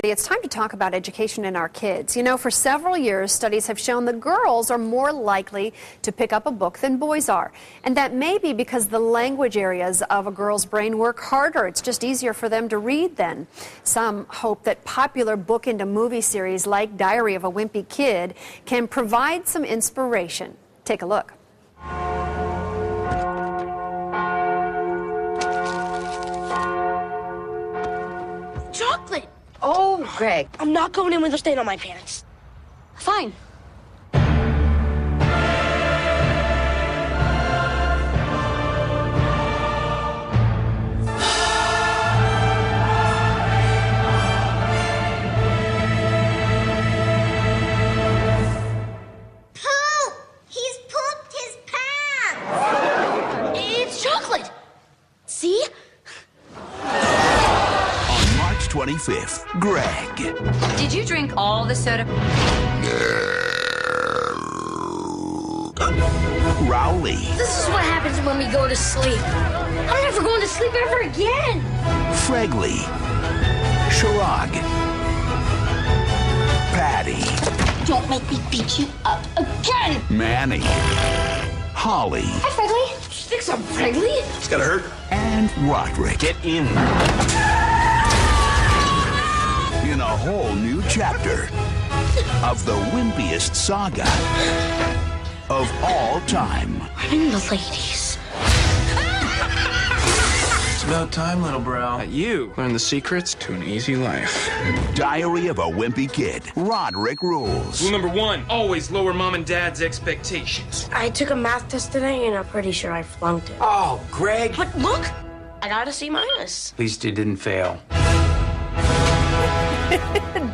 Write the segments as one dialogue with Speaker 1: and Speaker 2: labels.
Speaker 1: It's time to talk about education in our kids. You know, for several years, studies have shown that girls are more likely to pick up a book than boys are. And that may be because the language areas of a girl's brain work harder. It's just easier for them to read then. Some hope that popular book into movie series like Diary of a Wimpy Kid can provide some inspiration. Take a look.
Speaker 2: Chocolate!
Speaker 3: Oh, Greg.
Speaker 2: I'm not going in with a stain on my pants.
Speaker 3: Fine.
Speaker 4: Poop! He's pooped his pants!
Speaker 2: It's chocolate! See?
Speaker 5: On March 25th, Greg.
Speaker 3: Did you drink all the soda?
Speaker 5: Rowley.
Speaker 2: This is what happens when we go to sleep. I'm never going to sleep ever again!
Speaker 5: Fregley. Sharag. Patty.
Speaker 4: Don't make me beat you up again!
Speaker 5: Manny. Holly.
Speaker 2: Hi, Fregley. Stick some Fregley?
Speaker 5: It's gonna hurt. And Roderick. Get in. In a whole new chapter of the wimpiest saga of all time.
Speaker 2: I'm the ladies.
Speaker 6: It's about time, little bro, that you learn the secrets to an easy life.
Speaker 5: Diary of a Wimpy Kid. Roderick rules.
Speaker 7: Rule number one, always lower mom and dad's expectations.
Speaker 2: I took a math test today, and I'm pretty sure I flunked it.
Speaker 6: Oh, Greg.
Speaker 2: But look! I got a C minus.
Speaker 6: At least you didn't fail.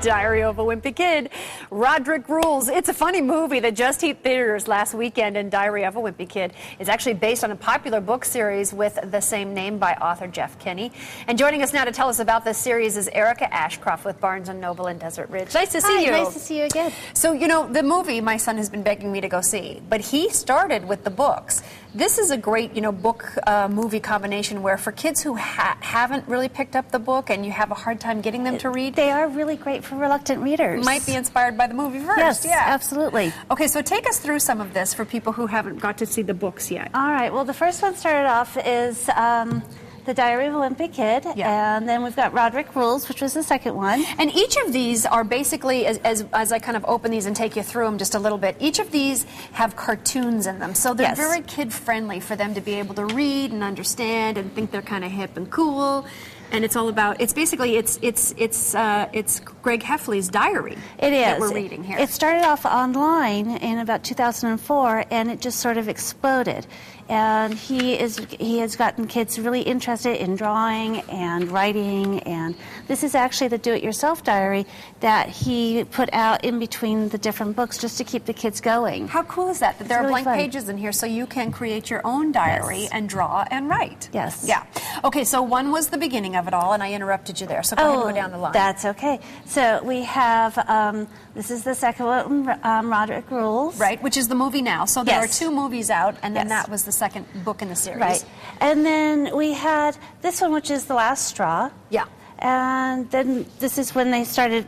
Speaker 1: Diary of a Wimpy Kid. Roderick rules. It's a funny movie that just hit theaters last weekend, and Diary of a Wimpy Kid is actually based on a popular book series with the same name by author Jeff Kinney. And joining us now to tell us about this series is Erica Ashcroft with Barnes & Noble in Desert Ridge. Nice to see you.
Speaker 3: Nice to see you again.
Speaker 1: So, you know, the movie my son has been begging me to go see, but he started with the books. This is a great, you know, book-movie combination where for kids who haven't really picked up the book and you have a hard time getting them to read,
Speaker 3: They are really great for reluctant readers.
Speaker 1: might be inspired by the movie first.
Speaker 3: Yes,
Speaker 1: yeah.
Speaker 3: absolutely.
Speaker 1: Okay, so take us through some of this for people who haven't got to see the books yet.
Speaker 3: All right, well, the first one started off is The Diary of a Wimpy Kid,
Speaker 1: Yeah.
Speaker 3: and then we've got Roderick Rules, which was the second one.
Speaker 1: And each of these are basically, as I kind of open these and take you through them just a little bit, each of these have cartoons in them. So they're
Speaker 3: Yes.
Speaker 1: very kid-friendly for them to be able to read and understand and think they're kind of hip and cool. And it's all about, it's basically, it's Greg Heffley's diary
Speaker 3: It is.
Speaker 1: that we're reading here.
Speaker 3: It started off online in about 2004, and it just sort of exploded. And he has gotten kids really interested in drawing and writing, and this is actually the do-it-yourself diary that he put out in between the different books just to keep the kids going.
Speaker 1: How cool is that? That there are
Speaker 3: really
Speaker 1: blank
Speaker 3: fun.
Speaker 1: pages in here so you can create your own diary
Speaker 3: Yes.
Speaker 1: and draw and write.
Speaker 3: Yes.
Speaker 1: Yeah. Okay, so one was the beginning of it all, and I interrupted you there, so go ahead and go down the line.
Speaker 3: That's okay. So we have, this is the second one, Roderick Rules.
Speaker 1: Right, which is the movie now. So there
Speaker 3: Yes.
Speaker 1: are two movies out, and then
Speaker 3: Yes.
Speaker 1: that was the second book in the series.
Speaker 3: Right. And then we had this one, which is The Last Straw.
Speaker 1: Yeah.
Speaker 3: And then this is when they started,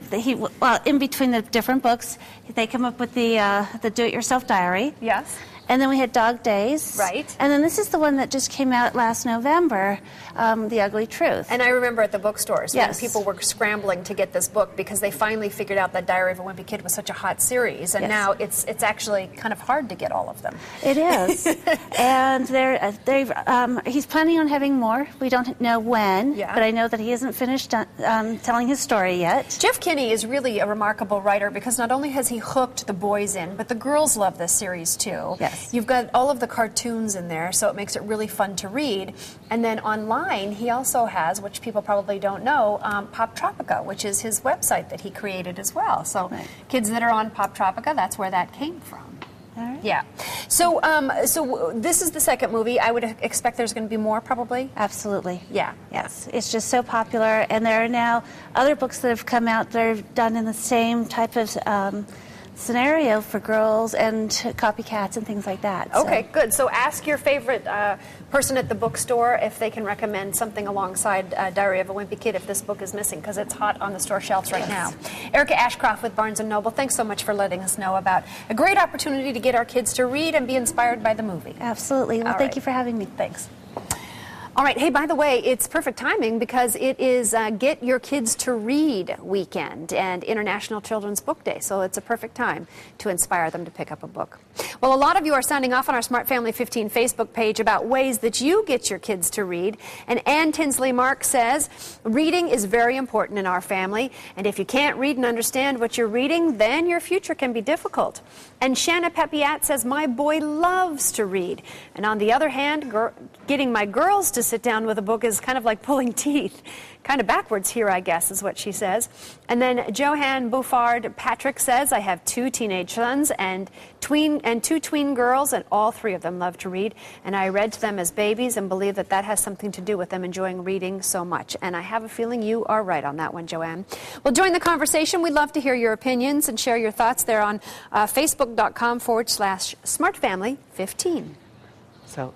Speaker 3: in between the different books, they come up with the do-it-yourself diary.
Speaker 1: Yes.
Speaker 3: And then we had Dog Days.
Speaker 1: Right.
Speaker 3: And then this is the one that just came out last November, The Ugly Truth.
Speaker 1: And I remember at the bookstores
Speaker 3: Yes.
Speaker 1: when people were scrambling to get this book because they finally figured out that Diary of a Wimpy Kid was such a hot series, and
Speaker 3: Yes.
Speaker 1: now it's actually kind of hard to get all of them.
Speaker 3: It is. And he's planning on having more. We don't know when,
Speaker 1: Yeah.
Speaker 3: but I know that he hasn't finished telling his story yet.
Speaker 1: Jeff Kinney is really a remarkable writer because not only has he hooked the boys in, but the girls love this series too.
Speaker 3: Yes.
Speaker 1: You've got all of the cartoons in there, so it makes it really fun to read. And then online, he also has, which people probably don't know, Pop Tropica, which is his website that he created as well. So
Speaker 3: Right.
Speaker 1: kids that are on Pop Tropica, that's where that came from.
Speaker 3: All right.
Speaker 1: Yeah. So, so this is the second movie. I would expect there's going to be more, probably.
Speaker 3: Absolutely.
Speaker 1: Yeah.
Speaker 3: Yes. It's just so popular, and there are now other books that have come out that are done in the same type of scenario for girls and copycats and things like that.
Speaker 1: Okay, good. So ask your favorite person at the bookstore if they can recommend something alongside Diary of a Wimpy Kid if this book is missing, because it's hot on the store shelves right now. Erica Ashcroft with Barnes & Noble, thanks so much for letting us know about a great opportunity to get our kids to read and be inspired by the movie.
Speaker 3: Absolutely. Well, thank you for having me.
Speaker 1: Thanks. All right. Hey, by the way, it's perfect timing because it is Get Your Kids to Read weekend and International Children's Book Day. So it's a perfect time to inspire them to pick up a book. Well, a lot of you are sounding off on our Smart Family 15 Facebook page about ways that you get your kids to read. And Ann Tinsley Mark says, reading is very important in our family. And if you can't read and understand what you're reading, then your future can be difficult. And Shanna Pepiat says, my boy loves to read. And on the other hand, getting my girls to sit down with a book is kind of like pulling teeth. Kind of backwards here, I guess, is what she says. And then Johanne Buffard Patrick says, I have 2 teenage sons and 2 tween girls, and all 3 of them love to read. And I read to them as babies and believe that that has something to do with them enjoying reading so much. And I have a feeling you are right on that one, Joanne. Well, join the conversation. We'd love to hear your opinions and share your thoughts there on facebook.com/smartfamily15.
Speaker 8: So